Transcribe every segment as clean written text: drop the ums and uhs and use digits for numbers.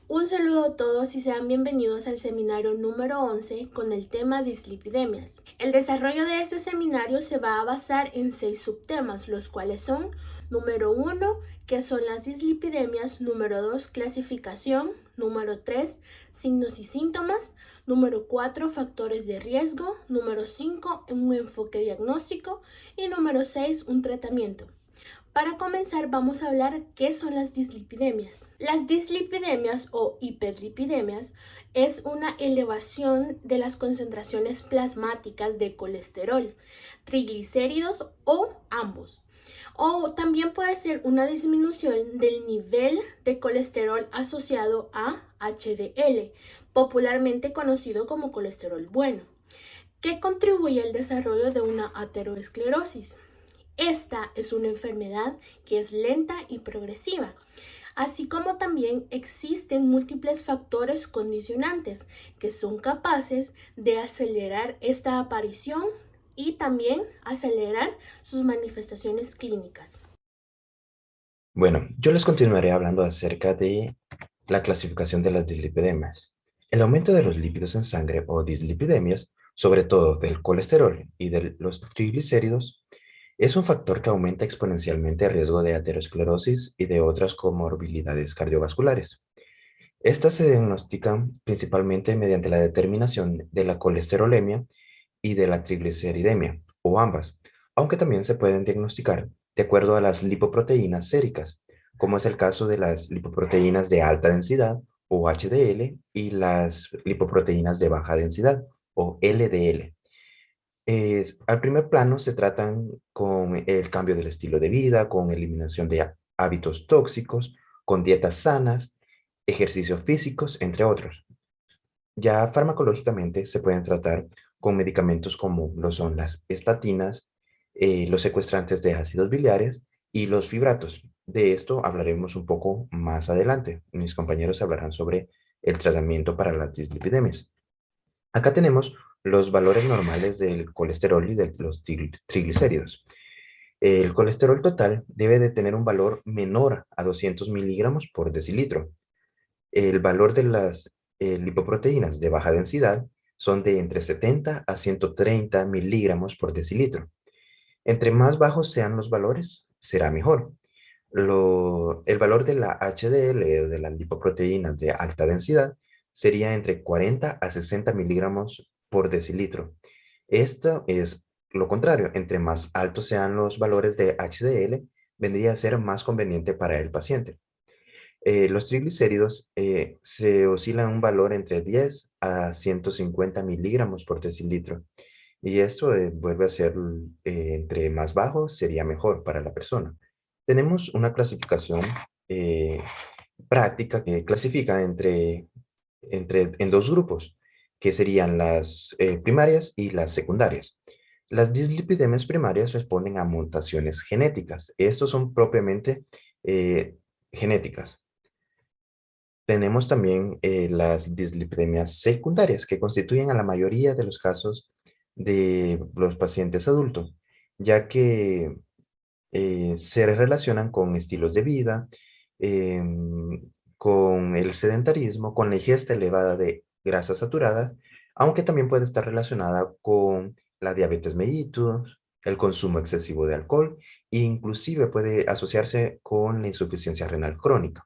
Un saludo a todos y sean bienvenidos al seminario número 11 con el tema dislipidemias. El desarrollo de este seminario se va a basar en 6 subtemas, los cuales son: número 1, ¿qué son las dislipidemias? Número 2, clasificación. Número 3, signos y síntomas. Número 4, factores de riesgo. Número 5, un enfoque diagnóstico. Y número 6, un tratamiento. Para comenzar, vamos a hablar qué son las dislipidemias. Las dislipidemias o hiperlipidemias es una elevación de las concentraciones plasmáticas de colesterol, triglicéridos o ambos. O también puede ser una disminución del nivel de colesterol asociado a HDL, popularmente conocido como colesterol bueno, que contribuye al desarrollo de una aterosclerosis. Esta es una enfermedad que es lenta y progresiva, así como también existen múltiples factores condicionantes que son capaces de acelerar esta aparición y también acelerar sus manifestaciones clínicas. Bueno, yo les continuaré hablando acerca de la clasificación de las dislipidemias. El aumento de los lípidos en sangre o dislipidemias, sobre todo del colesterol y de los triglicéridos, es un factor que aumenta exponencialmente el riesgo de aterosclerosis y de otras comorbilidades cardiovasculares. Estas se diagnostican principalmente mediante la determinación de la colesterolemia y de la trigliceridemia, o ambas, aunque también se pueden diagnosticar de acuerdo a las lipoproteínas séricas, como es el caso de las lipoproteínas de alta densidad, o HDL, y las lipoproteínas de baja densidad, o LDL. Al primer plano se tratan con el cambio del estilo de vida, con eliminación de hábitos tóxicos, con dietas sanas, ejercicios físicos, entre otros. Ya farmacológicamente se pueden tratar con medicamentos como lo son las estatinas, los secuestrantes de ácidos biliares y los fibratos. De esto hablaremos un poco más adelante. Mis compañeros hablarán sobre el tratamiento para las dislipidemias. Acá tenemos los valores normales del colesterol y de los triglicéridos. El colesterol total debe de tener un valor menor a 200 miligramos por decilitro. El valor de las lipoproteínas de baja densidad son de entre 70 a 130 miligramos por decilitro. Entre más bajos sean los valores, será mejor. El valor de la HDL o de las lipoproteínas de alta densidad sería entre 40 a 60 miligramos por decilitro. Esto es lo contrario, entre más altos sean los valores de HDL, vendría a ser más conveniente para el paciente. Los triglicéridos se oscilan un valor entre 10 a 150 miligramos por decilitro. Y esto vuelve a ser, entre más bajo, sería mejor para la persona. Tenemos una clasificación eh, práctica que clasifica en dos grupos, que serían las primarias y las secundarias. Las dislipidemias primarias responden a mutaciones genéticas. Estos son propiamente genéticas. Tenemos también las dislipidemias secundarias, que constituyen a la mayoría de los casos de los pacientes adultos, ya que se relacionan con estilos de vida, con el sedentarismo, con la ingesta elevada de grasas saturadas, aunque también puede estar relacionada con la diabetes mellitus, el consumo excesivo de alcohol, e inclusive puede asociarse con la insuficiencia renal crónica.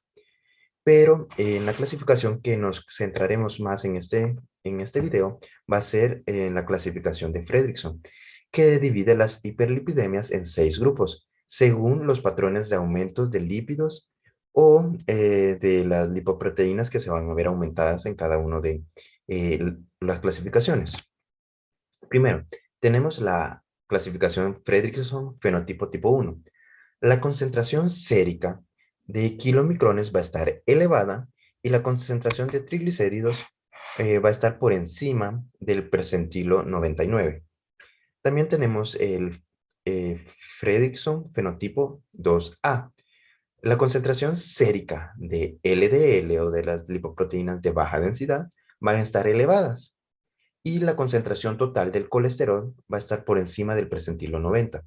Pero en la clasificación que nos centraremos más en este video va a ser en la clasificación de Fredrickson, que divide las hiperlipidemias en 6 grupos, según los patrones de aumentos de lípidos o de las lipoproteínas que se van a ver aumentadas en cada una de las clasificaciones. Primero, tenemos la clasificación Fredrickson fenotipo tipo 1. La concentración sérica de kilomicrones va a estar elevada y la concentración de triglicéridos va a estar por encima del percentilo 99. También tenemos el Fredrickson fenotipo 2A. La concentración sérica de LDL o de las lipoproteínas de baja densidad van a estar elevadas y la concentración total del colesterol va a estar por encima del percentilo 90.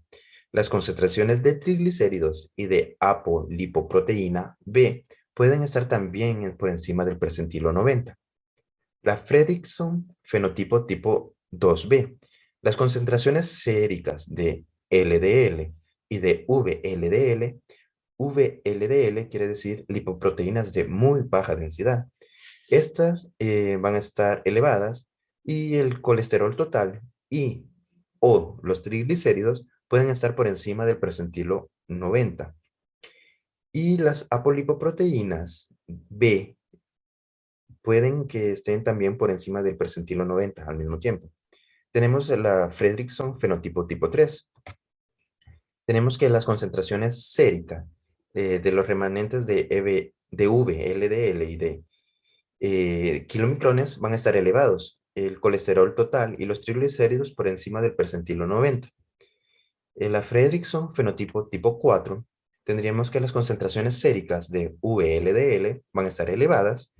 Las concentraciones de triglicéridos y de apolipoproteína B pueden estar también por encima del percentilo 90. La Fredrickson fenotipo tipo 2B. Las concentraciones séricas de LDL y de VLDL. VLDL quiere decir lipoproteínas de muy baja densidad. Estas van a estar elevadas y el colesterol total y o los triglicéridos pueden estar por encima del percentilo 90. Y las apolipoproteínas B pueden que estén también por encima del percentilo 90 al mismo tiempo. Tenemos la Fredrickson fenotipo tipo 3. Tenemos que las concentraciones séricas de los remanentes de V, LDL y de kilomicrones van a estar elevados. El colesterol total y los triglicéridos por encima del percentilo 90. La Fredrickson fenotipo tipo 4, tendríamos que las concentraciones séricas de VLDL van a estar elevadas.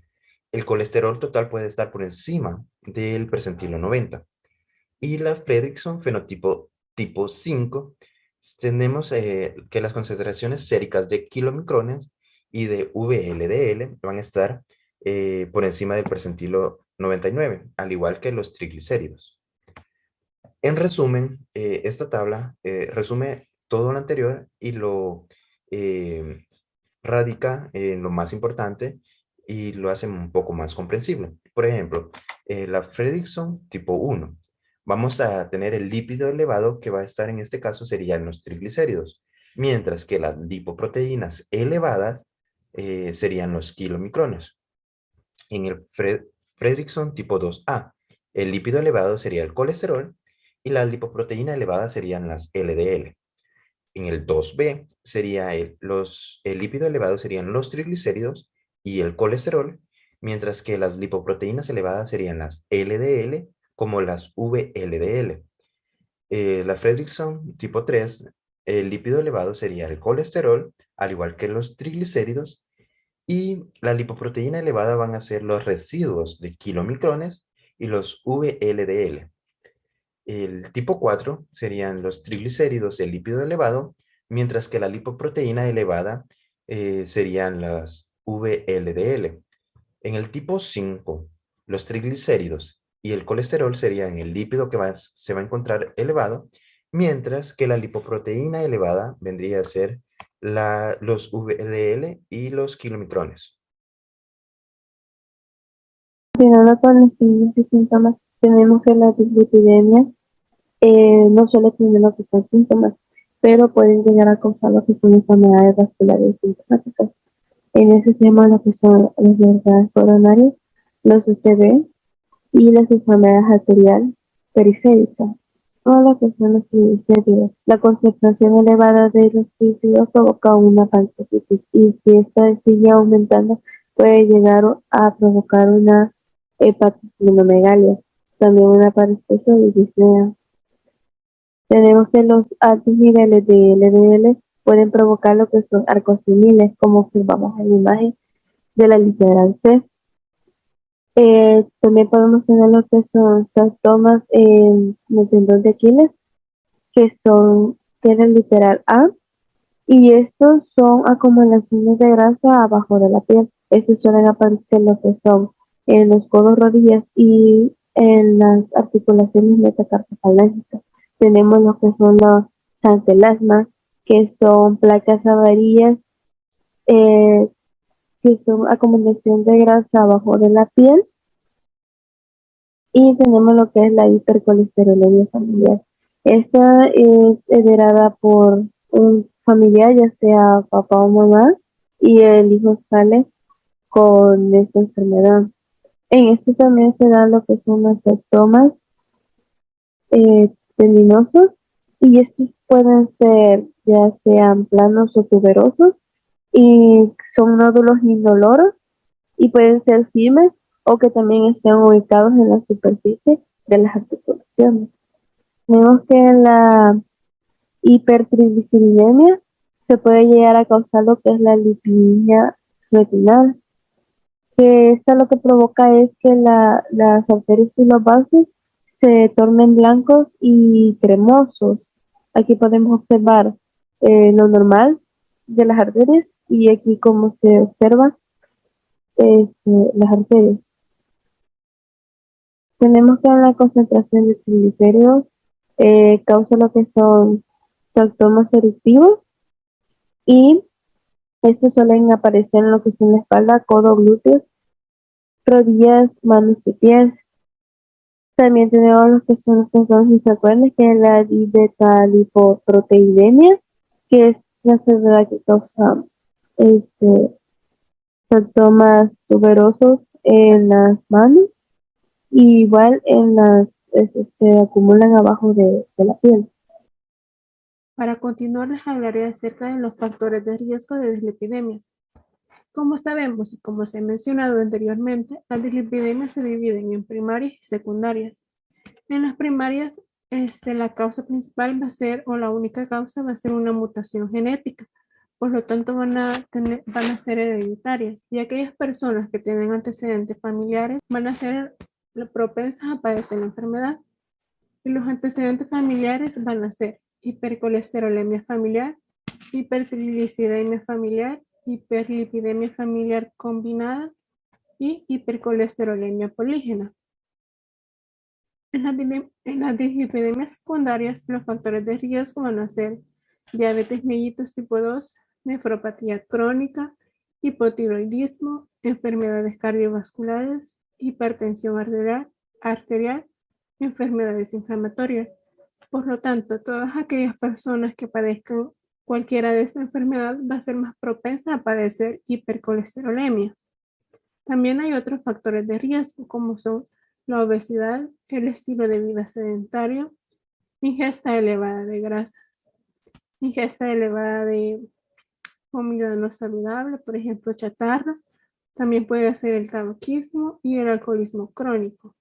El colesterol total puede estar por encima del percentilo 90. Y la Fredrickson fenotipo tipo 5, tenemos que las concentraciones séricas de kilomicrones y de VLDL van a estar por encima del percentilo 99, al igual que los triglicéridos. En resumen, esta tabla resume todo lo anterior y lo eh, radica en lo más importante y lo hace un poco más comprensible. Por ejemplo, la Fredrickson tipo 1. Vamos a tener el lípido elevado que va a estar en este caso serían los triglicéridos, mientras que las lipoproteínas elevadas serían los kilomicrones. En el Fredrickson tipo 2A, el lípido elevado sería el colesterol y la lipoproteína elevada serían las LDL. En el 2B sería el lípido elevado serían los triglicéridos y el colesterol, mientras que las lipoproteínas elevadas serían las LDL como las VLDL. La Fredrickson tipo 3, el lípido elevado sería el colesterol, al igual que los triglicéridos, y la lipoproteína elevada van a ser los residuos de kilomicrones y los VLDL. El tipo 4 serían los triglicéridos, el lípido elevado, mientras que la lipoproteína elevada serían las VLDL. En el tipo 5, los triglicéridos y el colesterol serían el lípido que se va a encontrar elevado, mientras que la lipoproteína elevada vendría a ser los VLL y los kilomicrones. Continuando con los signos y síntomas, tenemos que la dislipidemia no suele tener lo que son síntomas, pero pueden llegar a causar lo que son enfermedades vasculares sintomáticas. En ese tema, lo que son las enfermedades coronarias, los UCB y las enfermedades arterial periféricas. O lo que son los triglicéridos. La concentración elevada de los triglicéridos provoca una pancreatitis y si esta sigue aumentando puede llegar a provocar una hepatosplenomegalia, también una paresthesia y disnea. Tenemos que los altos niveles de LDL pueden provocar lo que son arcos seniles, como observamos en la imagen de la litera C. También podemos tener lo que son sarcomas en el tendón de Aquiles, que tienen literal A, y estos son acumulaciones de grasa abajo de la piel. Estos suelen aparecer lo que son en los codos, rodillas y en las articulaciones metacarpofalángeas. Tenemos lo que son los santelasmas, que son placas amarillas, que son acumulación de grasa abajo de la piel. Y tenemos lo que es la hipercolesterolemia familiar. Esta es heredada por un familiar, ya sea papá o mamá, y el hijo sale con esta enfermedad. En este también se dan lo que son los sarcomas tendinosos, y estos pueden ser ya sean planos o tuberosos, y son nódulos indoloros, y pueden ser firmes o que también estén ubicados en la superficie de las articulaciones. Tenemos que la hipertrigliceridemia se puede llegar a causar lo que es la lipidemia retinal, que esta lo que provoca es que las arterias y los vasos se tornen blancos y cremosos. Aquí podemos observar lo normal de las arterias y aquí como se observa las arterias. Tenemos que la concentración de triglicéridos causa lo que son sarcomas eruptivos y estos suelen aparecer en lo que son la espalda, codo, glúteos, rodillas, manos y pies. También tenemos lo que son los trastornos, si se acuerdan, que es la beta-lipoproteidemia, que es la enfermedad que causa sarcomas tuberosos en las manos y igual se acumulan abajo de la piel. Para continuar, les hablaré acerca de los factores de riesgo de dislipidemias. Como sabemos y como se ha mencionado anteriormente, las dislipidemias se dividen en primarias y secundarias. En las primarias, la causa principal va a ser, o la única causa va a ser una mutación genética. Por lo tanto, van a ser hereditarias. Y aquellas personas que tienen antecedentes familiares van a ser propensas a padecer la enfermedad. Y los antecedentes familiares van a ser hipercolesterolemia familiar, hipertrigliceridemia familiar, hiperlipidemia familiar combinada y hipercolesterolemia polígena. En las dislipidemias secundarias, los factores de riesgo van a ser diabetes mellitus tipo 2, nefropatía crónica, hipotiroidismo, enfermedades cardiovasculares, hipertensión arterial, enfermedades inflamatorias. Por lo tanto, todas aquellas personas que padezcan cualquiera de esta enfermedad va a ser más propensa a padecer hipercolesterolemia. También hay otros factores de riesgo como son la obesidad, el estilo de vida sedentario, ingesta elevada de grasas, ingesta elevada de comida no saludable, por ejemplo chatarra. También puede ser el tabaquismo y el alcoholismo crónico.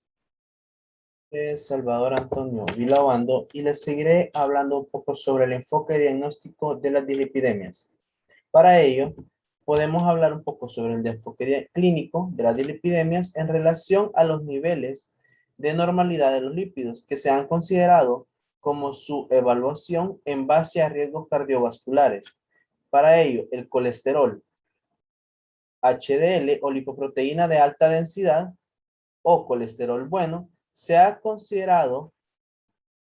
Salvador Antonio Vilabando y les seguiré hablando un poco sobre el enfoque diagnóstico de las dislipidemias. Para ello, podemos hablar un poco sobre el enfoque clínico de las dislipidemias en relación a los niveles de normalidad de los lípidos que se han considerado como su evaluación en base a riesgos cardiovasculares. Para ello, el colesterol, HDL o lipoproteína de alta densidad o colesterol bueno, se ha considerado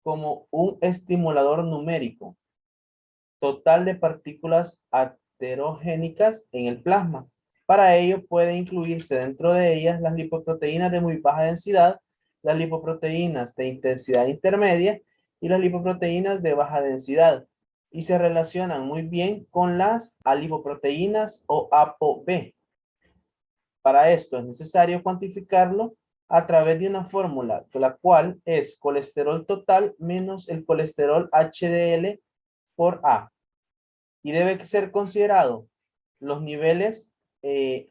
como un estimulador numérico total de partículas aterogénicas en el plasma. Para ello puede incluirse dentro de ellas las lipoproteínas de muy baja densidad, las lipoproteínas de intensidad intermedia y las lipoproteínas de baja densidad, y se relacionan muy bien con las alipoproteínas o ApoB. Para esto es necesario cuantificarlo a través de una fórmula, la cual es colesterol total menos el colesterol HDL por A. Y debe ser considerado los niveles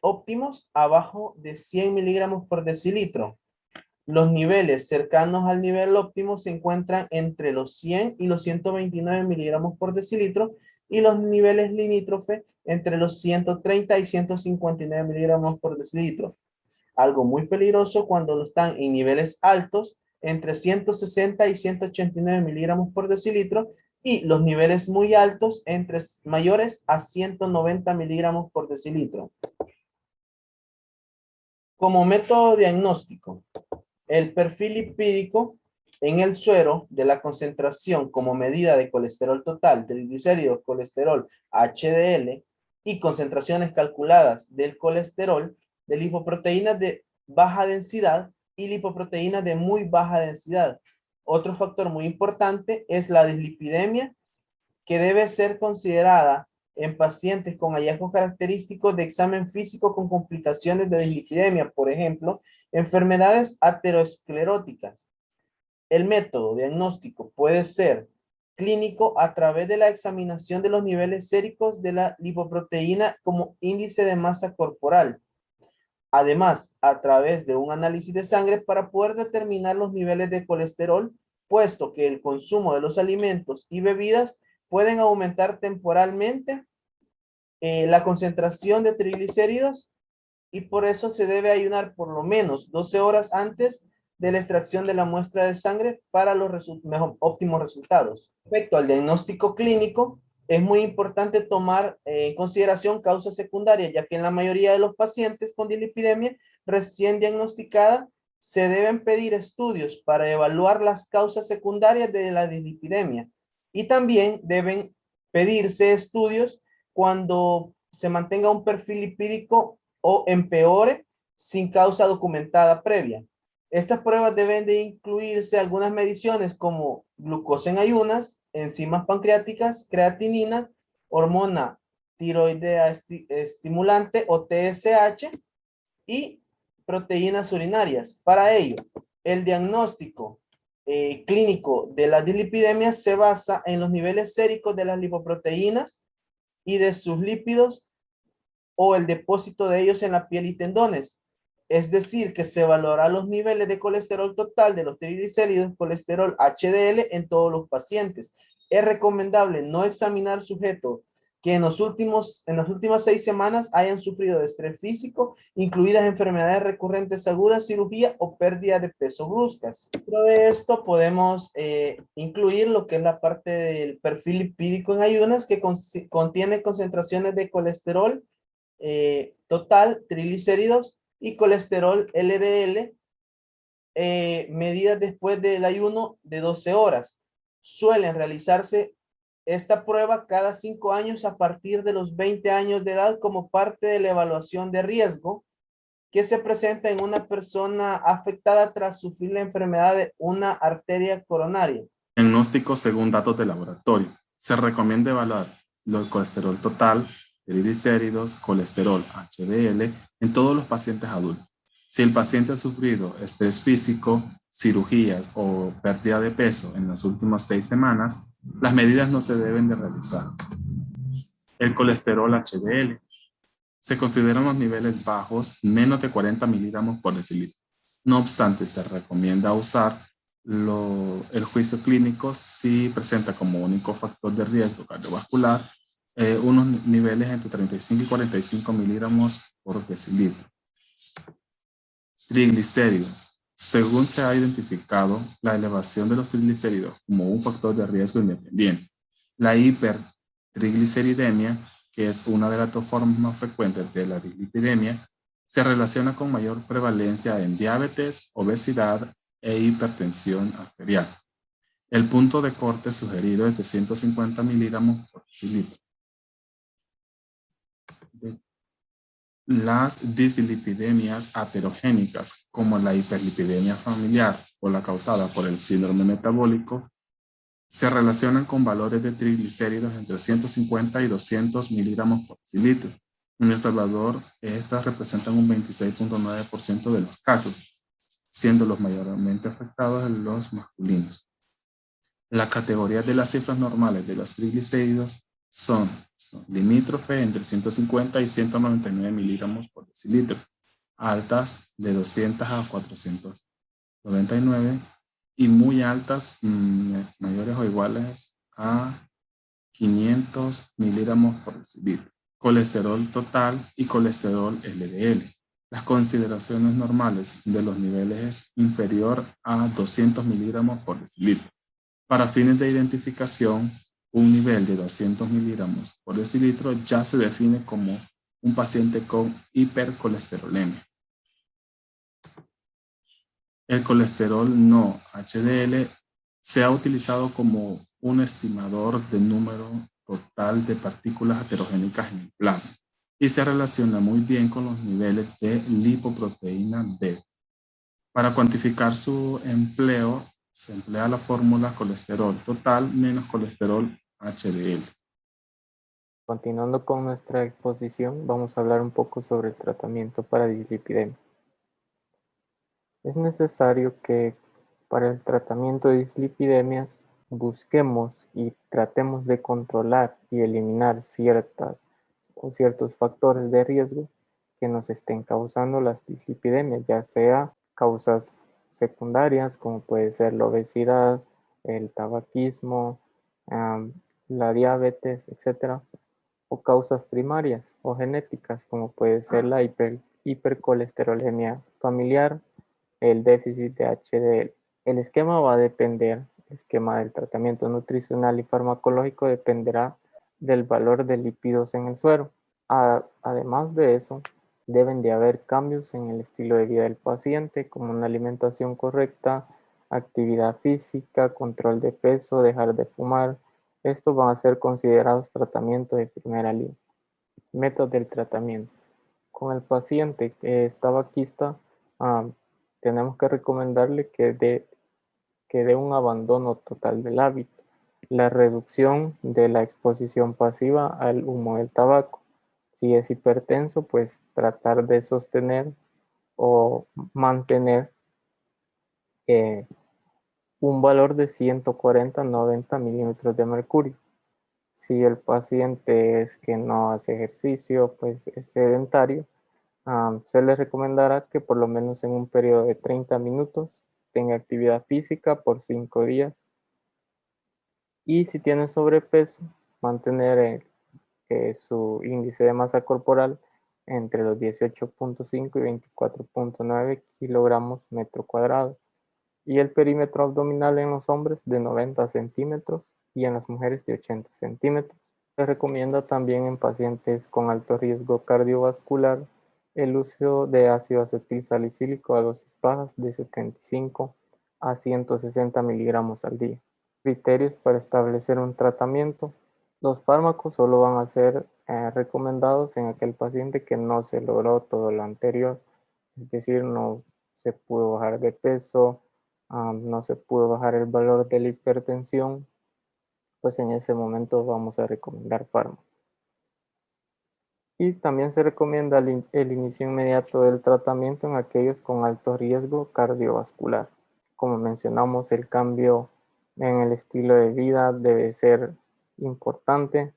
óptimos abajo de 100 miligramos por decilitro. Los niveles cercanos al nivel óptimo se encuentran entre los 100 y los 129 miligramos por decilitro y los niveles limítrofe entre los 130 y 159 miligramos por decilitro. Algo muy peligroso cuando están en niveles altos entre 160 y 189 miligramos por decilitro y los niveles muy altos entre mayores a 190 miligramos por decilitro. Como método diagnóstico, el perfil lipídico en el suero de la concentración como medida de colesterol total, triglicéridos, colesterol, HDL y concentraciones calculadas del colesterol, de lipoproteínas de baja densidad y lipoproteínas de muy baja densidad. Otro factor muy importante es la dislipidemia, que debe ser considerada en pacientes con hallazgos característicos de examen físico con complicaciones de dislipidemia, por ejemplo, enfermedades ateroscleróticas. El método diagnóstico puede ser clínico a través de la examinación de los niveles séricos de la lipoproteína como índice de masa corporal. Además, a través de un análisis de sangre para poder determinar los niveles de colesterol, puesto que el consumo de los alimentos y bebidas pueden aumentar temporalmente la concentración de triglicéridos y por eso se debe ayunar por lo menos 12 horas antes de la extracción de la muestra de sangre para los óptimos resultados. Respecto al diagnóstico clínico, es muy importante tomar en consideración causas secundarias, ya que en la mayoría de los pacientes con dislipidemia recién diagnosticada se deben pedir estudios para evaluar las causas secundarias de la dislipidemia y también deben pedirse estudios cuando se mantenga un perfil lipídico o empeore sin causa documentada previa. Estas pruebas deben de incluirse algunas mediciones como glucosa en ayunas, enzimas pancreáticas, creatinina, hormona tiroidea estimulante o TSH y proteínas urinarias. Para ello, el diagnóstico clínico de la dislipidemia se basa en los niveles séricos de las lipoproteínas y de sus lípidos o el depósito de ellos en la piel y tendones. Es decir, que se evaluará los niveles de colesterol total de los triglicéridos, colesterol HDL en todos los pacientes. Es recomendable no examinar sujetos que en las últimas 6 semanas hayan sufrido de estrés físico, incluidas enfermedades recurrentes agudas, cirugía o pérdida de peso bruscas. Dentro de esto podemos incluir lo que es la parte del perfil lipídico en ayunas, que contiene concentraciones de colesterol total, triglicéridos y colesterol LDL, medidas después del ayuno de 12 horas. Suelen realizarse esta prueba cada 5 años a partir de los 20 años de edad como parte de la evaluación de riesgo que se presenta en una persona afectada tras sufrir la enfermedad de una arteria coronaria. Diagnóstico según datos de laboratorio. Se recomienda evaluar el colesterol total, triglicéridos, colesterol HDL en todos los pacientes adultos. Si el paciente ha sufrido estrés físico, cirugías o pérdida de peso en las últimas 6 semanas, las medidas no se deben de realizar. El colesterol HDL. Se consideran los niveles bajos, menos de 40 miligramos por decilitro. No obstante, se recomienda usar el juicio clínico si presenta como único factor de riesgo cardiovascular unos niveles entre 35 y 45 miligramos por decilitro. Triglicéridos. Según se ha identificado la elevación de los triglicéridos como un factor de riesgo independiente, la hipertrigliceridemia, que es una de las dos formas más frecuentes de la dislipidemia, se relaciona con mayor prevalencia en diabetes, obesidad e hipertensión arterial. El punto de corte sugerido es de 150 miligramos por decilitro. Las dislipidemias aterogénicas, como la hiperlipidemia familiar o la causada por el síndrome metabólico, se relacionan con valores de triglicéridos entre 150 y 200 miligramos por decilitro. En El Salvador, estas representan un 26.9% de los casos, siendo los mayormente afectados los masculinos. Las categorías de las cifras normales de los triglicéridos son limítrofe entre 150 y 199 miligramos por decilitro, altas de 200 a 499 y muy altas, mayores o iguales a 500 miligramos por decilitro. Colesterol total y colesterol LDL. Las consideraciones normales de los niveles es inferior a 200 miligramos por decilitro. Para fines de identificación, un nivel de 200 miligramos por decilitro ya se define como un paciente con hipercolesterolemia. El colesterol no HDL se ha utilizado como un estimador de número total de partículas heterogénicas en el plasma y se relaciona muy bien con los niveles de lipoproteína B. Para cuantificar su empleo, se emplea la fórmula colesterol total menos colesterol HDL. Continuando con nuestra exposición, vamos a hablar un poco sobre el tratamiento para dislipidemia. Es necesario que para el tratamiento de dislipidemias busquemos y tratemos de controlar y eliminar ciertos factores de riesgo que nos estén causando las dislipidemias, ya sea causas secundarias como puede ser la obesidad, el tabaquismo, la diabetes, etc. O causas primarias o genéticas como puede ser la hipercolesterolemia familiar, el déficit de HDL. El esquema va a depender, el esquema del tratamiento nutricional y farmacológico dependerá del valor de lípidos en el suero. Además de eso, deben de haber cambios en el estilo de vida del paciente, como una alimentación correcta, actividad física, control de peso, dejar de fumar. Estos van a ser considerados tratamientos de primera línea. Métodos del tratamiento. Con el paciente que está vaquista, tenemos que recomendarle que dé un abandono total del hábito, la reducción de la exposición pasiva al humo del tabaco. Si es hipertenso, pues tratar de sostener o mantener un valor de 140-90 milímetros de mercurio. Si el paciente es que no hace ejercicio, pues es sedentario, se le recomendará que por lo menos en un periodo de 30 minutos tenga actividad física por 5 días. Y si tiene sobrepeso, mantener su índice de masa corporal entre los 18.5 y 24.9 kilogramos metro cuadrado. Y el perímetro abdominal en los hombres de 90 centímetros y en las mujeres de 80 centímetros. Se recomienda también en pacientes con alto riesgo cardiovascular el uso de ácido acetil salicílico a dosis bajas de 75 a 160 miligramos al día. Criterios para establecer un tratamiento. Los fármacos solo van a ser recomendados en aquel paciente que no se logró todo lo anterior, es decir, no se pudo bajar de peso, no se pudo bajar el valor de la hipertensión, pues en ese momento vamos a recomendar fármacos. Y también se recomienda el inicio inmediato del tratamiento en aquellos con alto riesgo cardiovascular. Como mencionamos, el cambio en el estilo de vida debe ser importante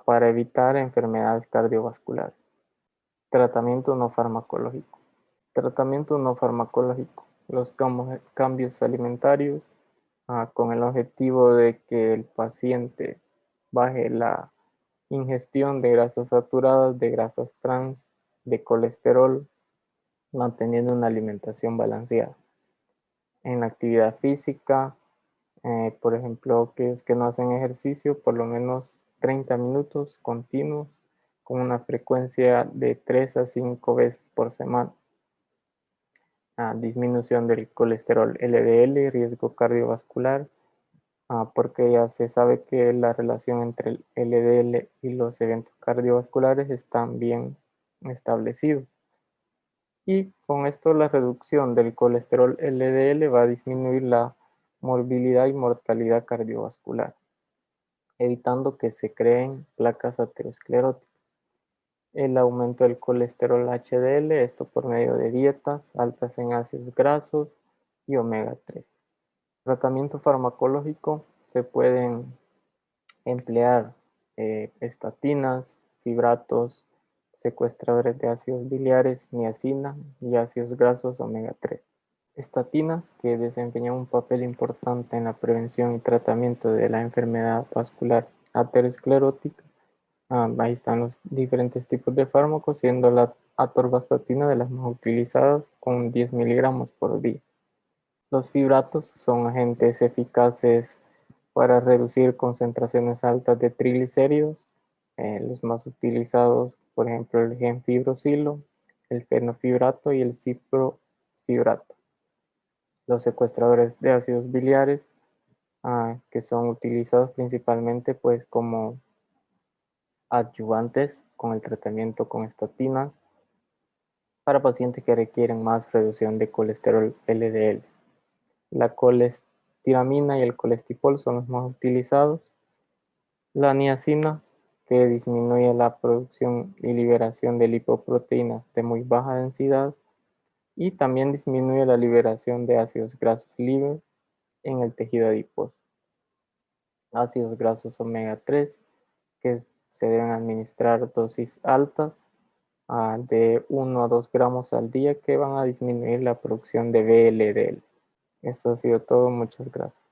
para evitar enfermedades cardiovasculares. Tratamiento no farmacológico. Tratamiento no farmacológico. Los cambios alimentarios con el objetivo de que el paciente baje la ingestión de grasas saturadas, de grasas trans, de colesterol, manteniendo una alimentación balanceada. En la actividad física, por ejemplo, aquellos que no hacen ejercicio, por lo menos 30 minutos continuos, con una frecuencia de 3 a 5 veces por semana. Disminución del colesterol LDL, riesgo cardiovascular, porque ya se sabe que la relación entre el LDL y los eventos cardiovasculares están bien establecidos. Y con esto la reducción del colesterol LDL va a disminuir la morbilidad y mortalidad cardiovascular, evitando que se creen placas ateroscleróticas. El aumento del colesterol HDL, esto por medio de dietas altas en ácidos grasos y omega 3. Tratamiento farmacológico, se pueden emplear estatinas, fibratos, secuestradores de ácidos biliares, niacina y ácidos grasos omega 3. Estatinas que desempeñan un papel importante en la prevención y tratamiento de la enfermedad vascular aterosclerótica. Ahí están los diferentes tipos de fármacos, siendo la atorvastatina de las más utilizadas con 10 miligramos por día. Los fibratos son agentes eficaces para reducir concentraciones altas de triglicéridos. Los más utilizados, por ejemplo, el gemfibrosilo, el fenofibrato y el ciprofibrato. Los secuestradores de ácidos biliares, que son utilizados principalmente pues como adyuvantes con el tratamiento con estatinas para pacientes que requieren más reducción de colesterol LDL. La colestiramina y el colestipol son los más utilizados. La niacina, que disminuye la producción y liberación de lipoproteínas de muy baja densidad y también disminuye la liberación de ácidos grasos libres en el tejido adiposo. Ácidos grasos omega 3, que se deben administrar dosis altas de 1 a 2 gramos al día, que van a disminuir la producción de VLDL. Esto ha sido todo, muchas gracias.